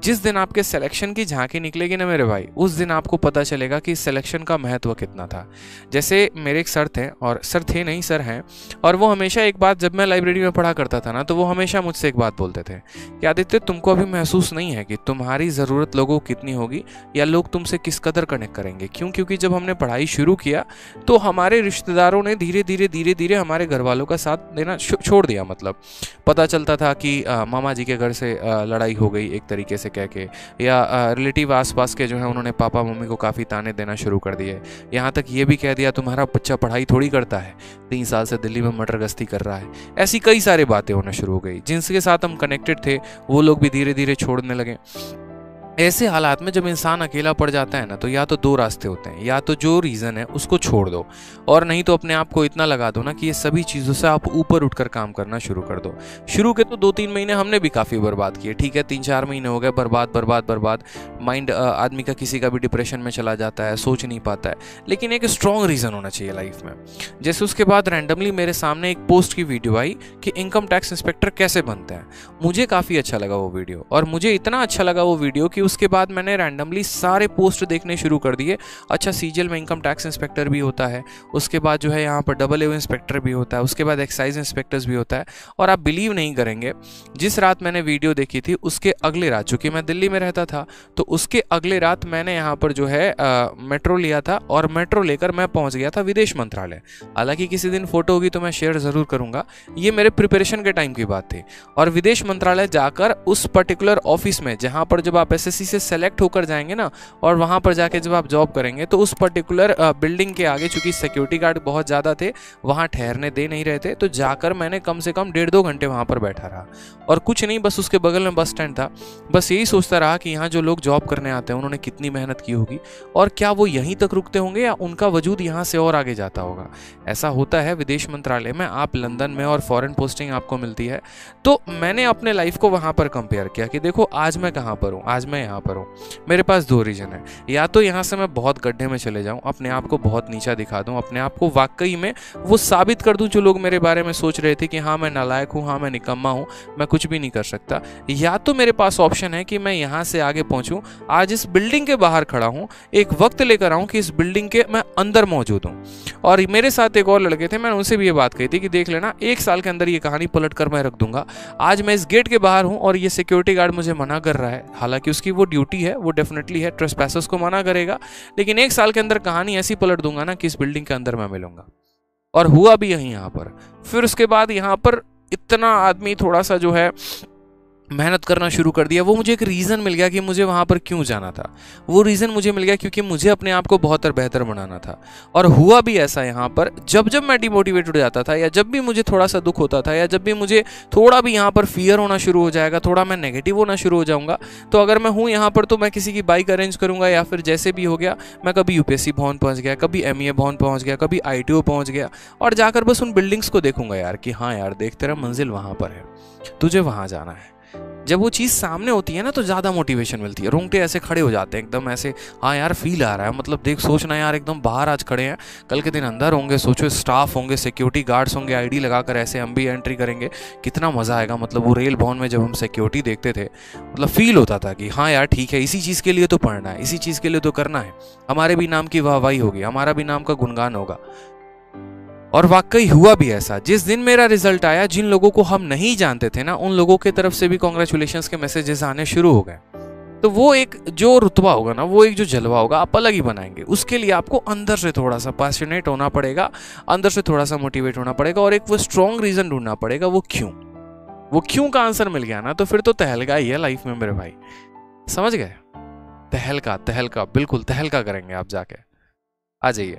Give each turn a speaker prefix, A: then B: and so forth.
A: जिस दिन आपके सिलेक्शन की झांकी निकलेगी ना मेरे भाई, उस दिन आपको पता चलेगा कि सिलेक्शन का महत्व कितना था। जैसे मेरे एक सर थे, और सर थे नहीं सर हैं, और वो हमेशा एक बात, जब मैं लाइब्रेरी में पढ़ा करता था ना, तो वो हमेशा मुझसे एक बात बोलते थे कि आदित्य, तुमको अभी महसूस नहीं है कि तुम्हारी ज़रूरत लोगों को कितनी होगी या लोग तुमसे किस कदर कनेक्ट करेंगे। क्यों? क्योंकि जब हमने पढ़ाई शुरू किया तो हमारे रिश्तेदारों ने धीरे धीरे हमारे घर वालों का साथ देना छोड़ दिया। मतलब पता चलता था कि मामा जी के घर से लड़ाई हो गई एक तरीके से कह के, या रिलेटिव आसपास के जो है उन्होंने पापा मम्मी को काफ़ी ताने देना शुरू कर दिए। यहाँ तक ये भी कह दिया तुम्हारा बच्चा पढ़ाई थोड़ी करता है, 3 साल से दिल्ली में मटर गश्ती कर रहा है। ऐसी कई सारी बातें होना शुरू हो गई। जिनके साथ हम कनेक्टेड थे वो लोग भी धीरे धीरे छोड़ने लगे। ऐसे हालात में जब इंसान अकेला पड़ जाता है ना, तो या तो 2 रास्ते होते हैं, या तो जो रीज़न है उसको छोड़ दो, और नहीं तो अपने आप को इतना लगा दो ना कि ये सभी चीज़ों से आप ऊपर उठकर काम करना शुरू कर दो। शुरू के तो 2-3 महीने हमने भी काफ़ी बर्बाद किए, ठीक है, 3-4 महीने हो गए बर्बाद। माइंड आदमी का किसी का भी डिप्रेशन में चला जाता है, सोच नहीं पाता है। लेकिन एक स्ट्रॉन्ग रीज़न होना चाहिए लाइफ में। जैसे उसके बाद रैंडमली मेरे सामने एक पोस्ट की वीडियो आई कि इनकम टैक्स इंस्पेक्टर कैसे बनते हैं। मुझे काफ़ी अच्छा लगा वो वीडियो, और मुझे इतना अच्छा लगा वो वीडियो कि उसके बाद मैंने रैंडमली सारे पोस्ट देखने शुरू कर दिए। अच्छा, सीजीएल में इनकम टैक्स इंस्पेक्टर भी होता है, उसके बाद जो है यहाँ पर AA इंस्पेक्टर भी होता है, उसके बाद एक्साइज इंस्पेक्टर्स भी होता है। और आप बिलीव नहीं करेंगे, जिस रात मैंने वीडियो देखी थी उसके अगले रात, चूंकि मैं दिल्ली में रहता था, तो उसके अगले रात मैंने यहाँ पर जो है मेट्रो लिया था, और मेट्रो लेकर मैं पहुँच गया था विदेश मंत्रालय। हालांकि किसी दिन फोटो होगी तो मैं शेयर ज़रूर करूँगा, ये मेरे प्रिपरेशन के टाइम की बात थी। और विदेश मंत्रालय जाकर उस पर्टिकुलर ऑफिस में, जहाँ पर जब आप SSC से सेलेक्ट होकर जाएंगे ना, और वहां पर जाके जब आप जॉब करेंगे, तो उस पर्टिकुलर बिल्डिंग के आगे, चूंकि सिक्योरिटी गार्ड बहुत ज़्यादा थे, वहां ठहरने दे नहीं रहे थे, तो जाकर मैंने कम से कम 1.5-2 घंटे वहां पर बैठा रहा। और कुछ नहीं, बस उसके बगल में बस स्टैंड था। बस यही सोचता रहा कि यहाँ जो लोग जॉब करने आते हैं उन्होंने कितनी मेहनत की होगी, और क्या वो यहीं तक रुकते होंगे या उनका वजूद यहाँ से और आगे जाता होगा। ऐसा होता है विदेश मंत्रालय में, आप लंदन में, और फॉरेन पोस्टिंग आपको मिलती है। तो मैंने अपने लाइफ को वहां पर कंपेयर किया कि देखो आज मैं कहाँ पर हूँ, आज मैं यहाँ पर हूँ। मेरे पास 2 रीजन है, या तो यहाँ से मैं बहुत गड्ढे में चले जाऊँ, अपने आप को बहुत नीचा दिखा दूँ, अपने आप को वाकई में वो साबित कर दूँ जो लोग मेरे बारे में सोच रहे थे कि हाँ मैं नालायक हूँ, हाँ मैं निकम्मा हूँ, मैं कुछ भी नहीं कर सकता। या तो मेरे पास ऑप्शन है कि मैं यहाँ से आगे पहुँचूँ, आज इस बिल्डिंग के बाहर खड़ा हूँ, एक वक्त लेकर आऊँ कि इस बिल्डिंग के मैं अंदर मौजूद हूँ। और मेरे साथ एक और लड़के थे, मैंने उनसे भी ये बात कही थी कि देख लेना, 1 साल के अंदर ये कहानी पलट कर मैं रख दूंगा। आज मैं इस गेट के बाहर हूँ और ये सिक्योरिटी गार्ड मुझे मना कर रहा है, हालांकि उसकी वो ड्यूटी है, वो डेफिनेटली है, ट्रेसपैसर्स को मना करेगा, लेकिन 1 साल के अंदर कहानी ऐसी पलट दूंगा ना कि इस बिल्डिंग के अंदर मैं मिलूंगा। और हुआ भी यही यहाँ पर। फिर उसके बाद यहाँ पर इतना आदमी थोड़ा सा जो है मेहनत करना शुरू कर दिया। वो मुझे एक रीज़न मिल गया कि मुझे वहाँ पर क्यों जाना था। वो रीज़न मुझे मिल गया क्योंकि मुझे अपने आप को बहुत बेहतर बनाना था। और हुआ भी ऐसा यहाँ पर, जब जब मैं डिमोटिवेटेड हो जाता था, या जब भी मुझे थोड़ा सा दुख होता था, या जब भी मुझे थोड़ा भी यहाँ पर फियर होना शुरू हो जाएगा, थोड़ा मैं नेगेटिव होना शुरू हो जाऊँगा, तो अगर मैं हूँ यहाँ पर तो मैं किसी की बाइक अरेंज करूँगा, या फिर जैसे भी हो गया मैं कभी UPSC भवन पहुँच गया, कभी MEA भवन पहुँच गया, कभी ITO पहुँच गया, और जाकर बस उन बिल्डिंग्स को देखूंगा यार कि हाँ यार देख, तेरा मंजिल वहाँ पर है, तुझे वहाँ जाना है। जब वो चीज़ सामने होती है ना तो ज़्यादा मोटिवेशन मिलती है, रोंगटे ऐसे खड़े हो जाते हैं एकदम ऐसे, हाँ यार फील आ रहा है। मतलब देख, सोचना यार, एकदम बाहर आज खड़े हैं, कल के दिन अंदर होंगे, सोचो स्टाफ होंगे, सिक्योरिटी गार्ड्स होंगे, ID लगाकर ऐसे हम भी एंट्री करेंगे, कितना मज़ा आएगा। मतलब वो रेल भवन में जब हम सिक्योरिटी देखते थे, मतलब फील होता था कि हाँ यार ठीक है, इसी चीज़ के लिए तो पढ़ना है, इसी चीज़ के लिए तो करना है, हमारे भी नाम की वाहवाही होगी, हमारा भी नाम का गुणगान होगा। और वाकई हुआ भी ऐसा। जिस दिन मेरा रिजल्ट आया, जिन लोगों को हम नहीं जानते थे ना, उन लोगों की तरफ से भी कॉन्ग्रेचुलेशंस के मैसेजेस आने शुरू हो गए। तो वो एक जो रुतबा होगा ना, वो एक जो जलवा होगा, आप अलग ही बनाएंगे। उसके लिए आपको अंदर से थोड़ा सा पैशनेट होना पड़ेगा, अंदर से थोड़ा सा मोटिवेट होना पड़ेगा, और एक वो स्ट्रॉन्ग रीजन ढूंढना पड़ेगा। वो क्यों का आंसर मिल गया ना, तो फिर तो तहलका ही है लाइफ में मेरे भाई। समझ गए? तहलका बिल्कुल तहलका करेंगे आप जाके। आ जाइए।